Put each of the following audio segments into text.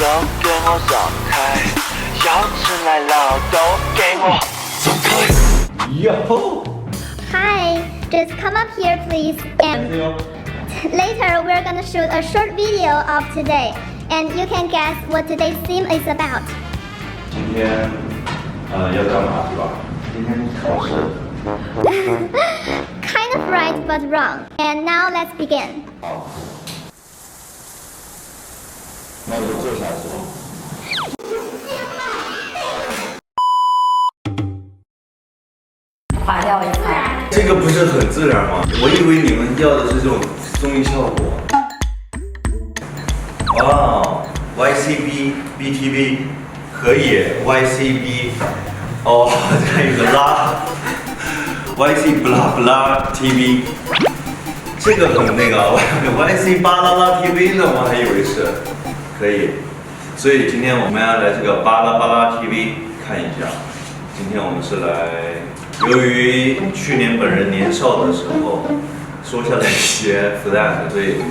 手给我让开，要吃奶酪都给我放开。Yo! Hi, just come up here please and later we're gonna shoot a short video of today and you can guess what today's theme is about. 今天要干嘛是吧？今天考试。Kind of right but wrong. And now let's begin. 好。那我就坐下来说。垮掉一块。这个不是很自然吗？我以为你们要的是这种综艺效果。哇 ，YCB BTV 可以 YCB 哦，这样有个拉 YC 不拉不拉 TV， 这个很那个 YC 巴啦啦 TV 呢，我还以为是可以，所以今天我们要来这个巴啦巴拉 TV 看一下。今天我们是来。由于去年本人年少的时候说下了一些 flag， 所以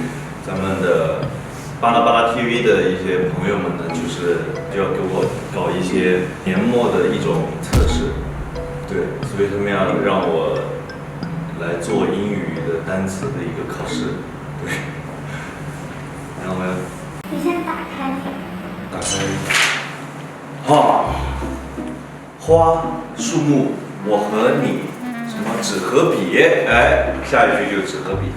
咱们的巴拉巴拉 TV 的一些朋友们呢，就要给我搞一些年末的一种测试，对，所以他们要让我来做英语的单词的一个考试，对，然后我要你先打开。花树木。我和你，什么纸和笔？哎，下一句就是纸和笔。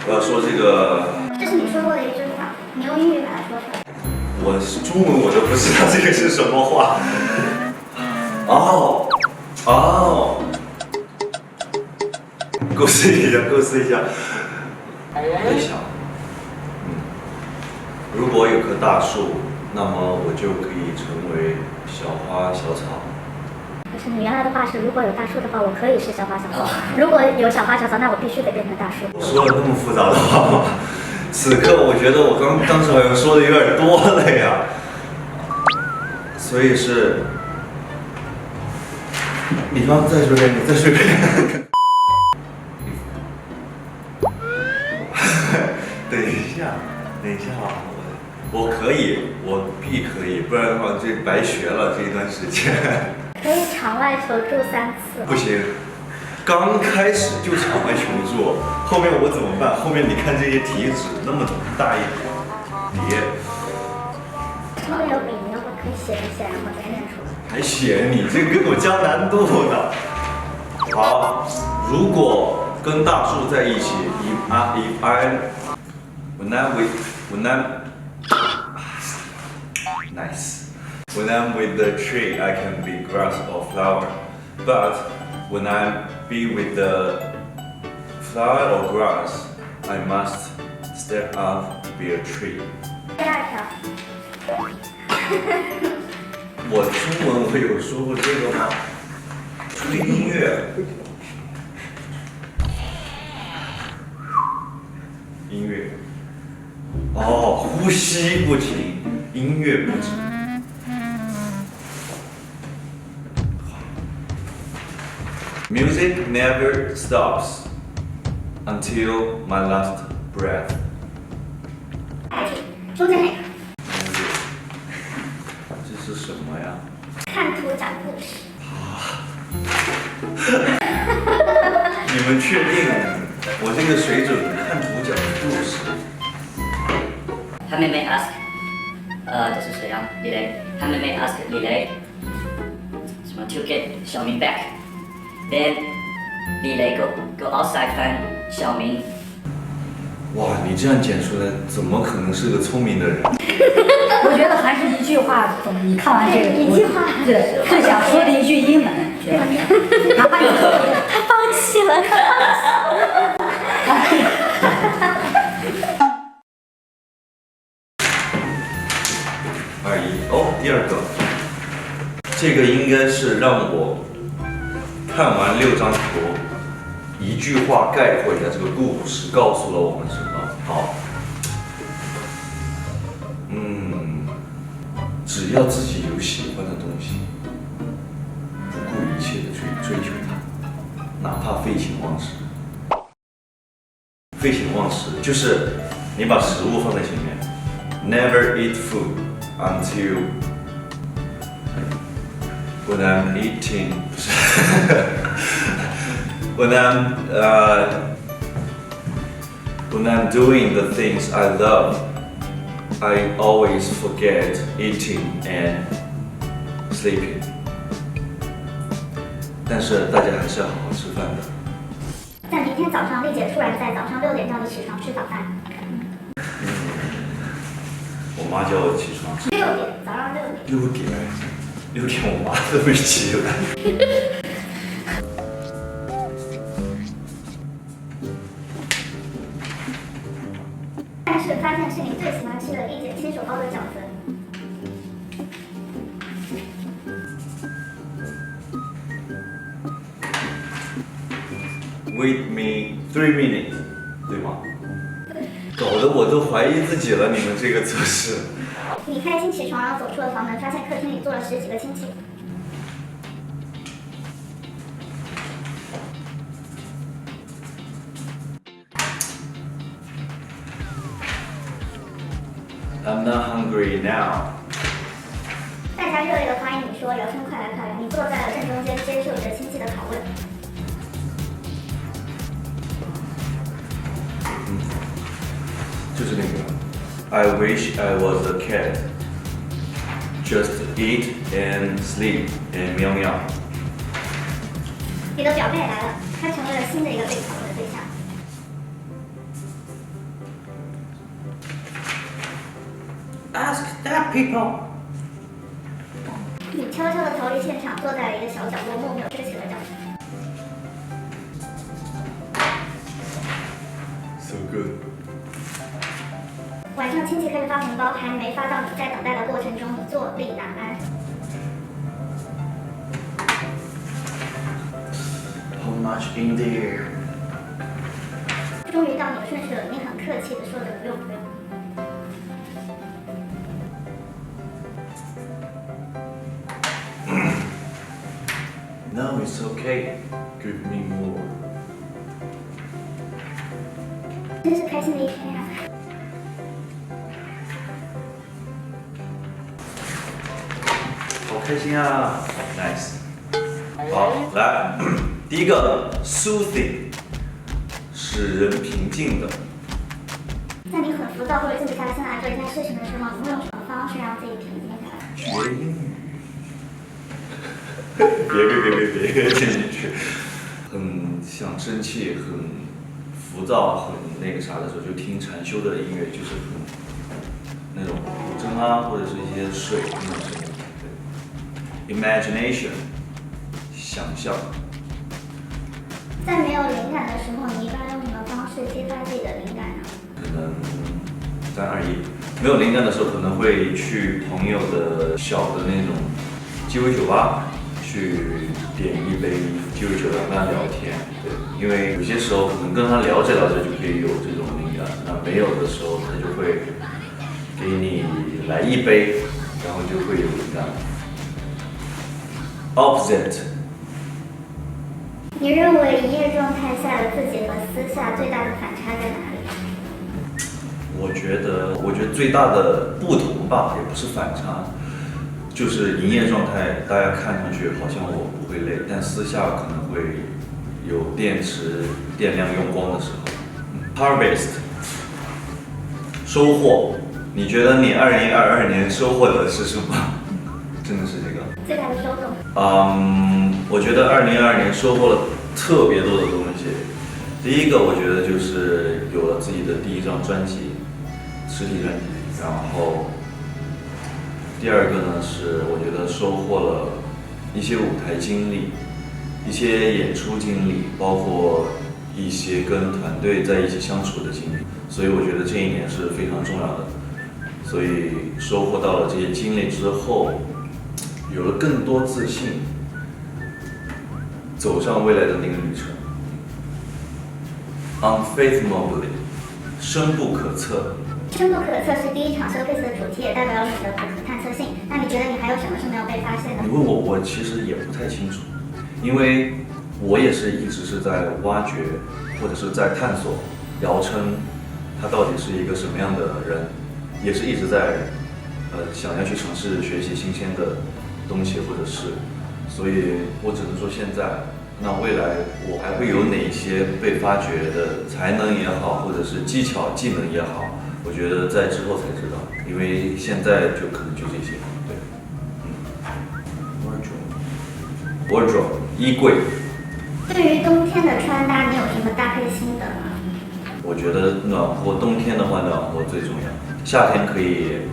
我要说这个。这是你说过的一句话，你用英语把它说出来。我中文我都不知道这个是什么话。哦，构思一下。在想，如果有棵大树，那么我就可以成为小花小草。可是你原来的话是，如果有大树的话，我可以是小花小草；如果有小花小草，那我必须得变成大树。我说了那么复杂的话吗？此刻我觉得我当时好像说的有点多了呀。所以是，你刚再说遍，你再说遍。等一下啊，我可以，我必可以，不然的话这白学了这一段时间。可以场外求助3次。不行，刚开始就场外求助，后面我怎么办？后面你看这些题纸那么大一叠，后面有笔，你要不可以写一写，然后再念出来。还写你这个给我加难度呢。好，如果跟大树在一起 When I'm with the tree, I can be grass or flower. But when I be with the flower or grass, I must step up to be a tree. 第2条。我中文我有说过这个吗？吹音乐。音乐。哦，呼吸不停，音乐不止。Music never stops until my last breath. 中间那个。这是什么呀？看图讲故事。你们确定我这个水准看图讲故事？他妹妹 ask， 这是谁啊？李雷。他妹妹 ask 李雷，什么 to get 小明 back。Then 李雷 go outside find 小明。哇，你这样剪出来，怎么可能是个聪明的人？我觉得还是一句话，你看完这个，一句话，对，最想说的一句英文，觉得哪怕他放弃了。2-1哦，第2个，这个应该是让我看完6张图，一句话概括一下这个故事，告诉了我们什么？好，只要自己有喜欢的东西，不顾一切的去追求它，哪怕废寝忘食。废寝忘食就是你把食物放在前面， never eat food until when I'm eating when I'm doing the things I love, I always forget eating and sleeping. 但是大家还是要好好吃饭的。在明天早上，丽姐突然在早上6点叫你起床吃早饭。我妈叫我起床吃。6点，早上6点。6点我妈都没起来。但是发现是你最喜欢吃的丽姐亲手包的饺子。Wait me 3 minutes， 对吗？搞得我都怀疑自己了，你们这个测试。你开心起床，然后走出了房门，发现客厅里坐了10几个亲戚。I'm not hungry now。大家热烈的欢迎你说聊天快来快来，你坐在了正中间，接受着亲戚的拷问。就是那个 I wish I was a cat, just eat and sleep and 喵喵。你的表妹来了，她成为了新的一个被拷问的对象。Ask that people。你悄悄地逃离现场，坐在了一个小角落，默默吃起了饺子。So good。晚上亲戚开始发红包，还没发到你，在等待的过程中，你坐立难安。How much in there？ 终于到你的顺序了，你很客气地说着不用不用。No, it's okay. Give me more. 真是开心的一天呀！好开心啊 ！Nice。好，来，第一个 soothing， 使人平静的。在你很浮躁或者静不下心来做一件事情的时候，你会用什么方式让自己平静下来？学英语。别进去。很想生气，很浮躁，很那个啥的时候，就听禅修的音乐，就是很那种古筝啊，或者是一些水那种声音。对 ，imagination， 想象。在没有灵感的时候，你一般用什么方式激发自己的灵感呢？可能3、2、1，没有灵感的时候，可能会去朋友的小的那种鸡尾酒吧。去点一杯鸡尾酒，跟他聊天，对，因为有些时候可能跟他聊着聊着就可以有这种灵感，那没有的时候他就会给你来一杯，然后就会有灵感。Opposite。你认为营业状态下的自己和私下最大的反差在哪里？我觉得最大的不同吧，也不是反差。就是营业状态，大家看上去好像我不会累，但私下可能会有电量用光的时候。Harvest， 收获。你觉得你2022年收获的是什么？真的是这个。最大的收获。我觉得2022年收获了特别多的东西。第一个，我觉得就是有了自己的第一张专辑，实体专辑，然后。第二个呢是我觉得收获了一些舞台经历，一些演出经历，包括一些跟团队在一起相处的经历，所以我觉得这一年是非常重要的。所以收获到了这些经历之后，有了更多自信，走上未来的那个旅程。Unfathomably， 深不可测。深不可测是第一场 showcase 的主题，也代表了你的不可探测性。那你觉得你还有什么是没有被发现的？你问我，我其实也不太清楚，因为我也是一直是在挖掘或者是在探索姚琛他到底是一个什么样的人。也是一直在想要去尝试学习新鲜的东西或者是，所以我只能说现在，那未来我还会有哪些被发掘的才能也好，或者是技巧技能也好，我觉得在之后才知道，因为现在就可能就这些，对，wardrobe 衣柜。对于冬天的穿搭，你有什么搭配心得吗？我觉得暖和，冬天的话暖和最重要。夏天可以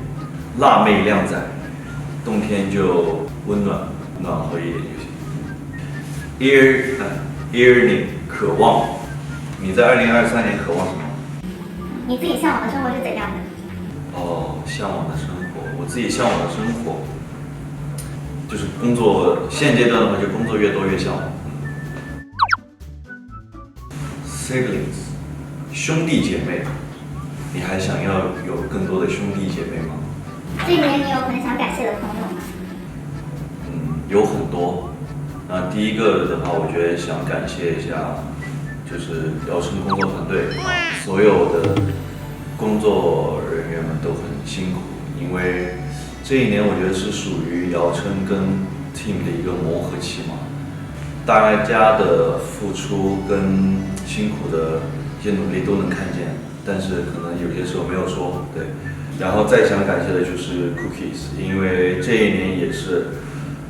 辣妹靓仔，冬天就温暖暖和一点就行。Yearning 渴望，你在2023年渴望什么？你自己向往的生活是怎样的？哦，向往的生活，我自己向往的生活，就是工作。现阶段的话，就工作越多越向往。Siblings。兄弟姐妹，你还想要有更多的兄弟姐妹吗？这一年你有很想感谢的朋友吗？有很多。那第一个的话，我觉得想感谢一下，就是姚晨工作团队，所有的工作人员们都很辛苦，因为这一年我觉得是属于姚晨跟 team 的一个磨合期嘛，大家的付出跟辛苦的一些努力都能看见，但是可能有些时候没有说，对。然后再想感谢的就是 Cookies， 因为这一年也是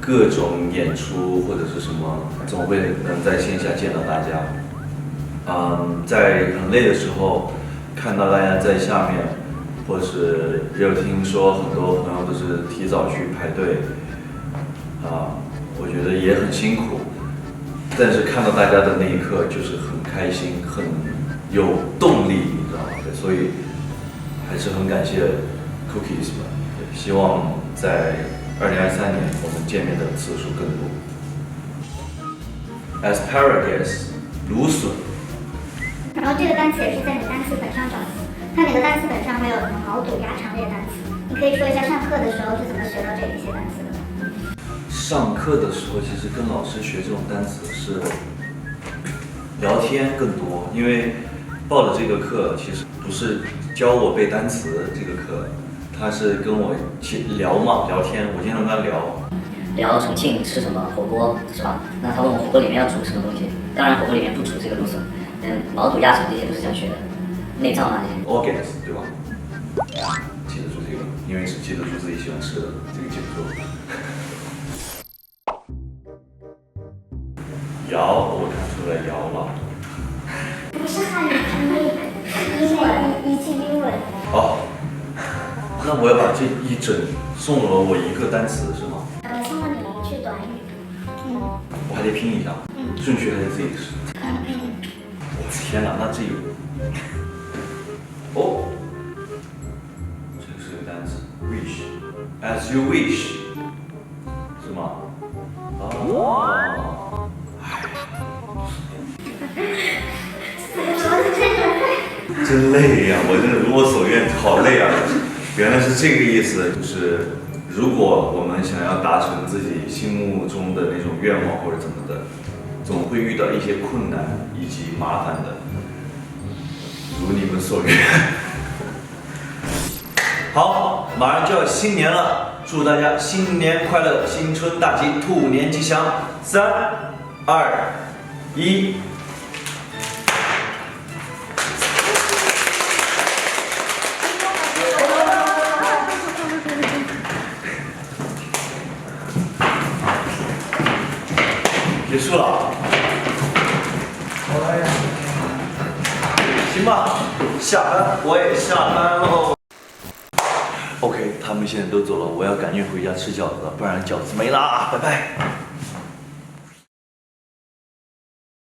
各种演出或者是什么，总会能在线下见到大家。在很累的时候，看到大家在下面，或者是也有听说很多朋友都是提早去排队，我觉得也很辛苦。但是看到大家的那一刻，就是很开心，很有动力，你知道吗？对，所以还是很感谢 Cookies 们，对，希望在2023年我们见面的次数更多。Asparagus 芦笋，然后这个单词也是在你单词本上找的，看你的单词本上会有毛肚、鸭肠这些单词，你可以说一下上课的时候是怎么学到这一些单词的吗？上课的时候，其实跟老师学这种单词是聊天更多，因为报的这个课其实不是教我背单词这个课，他是跟我聊嘛，聊天，我经常跟他聊重庆吃什么火锅是吧？那他问我火锅里面要煮什么东西，当然火锅里面不煮这个芦笋，毛肚、鸭肠这些都是这样学的，内脏啊这些。Organs 对吧？记得住这个，因为是记得住自己喜欢吃的，这个记不住。摇，我看出来摇了。不是汉语拼音，英文，一句英文。哦，那我要把这一整送了我一个单词是吗？送了你一句短语。我还得拼一下，顺序还得自己试。我天哪，那这有，哦，这个是个单词 ，wish，as you wish， 是吗？哦，真累呀！我真的如我所愿，好累啊！原来是这个意思，就是如果我们想要达成自己心目中的那种愿望或者怎么的，总会遇到一些困难以及麻烦的，如你们所愿。好，马上就要新年了，祝大家新年快乐，新春大吉，兔年吉祥！3、2、1。结束了，行吧，下班，我也下班喽。OK， 他们现在都走了，我要赶紧回家吃饺子，不然饺子没了，拜拜。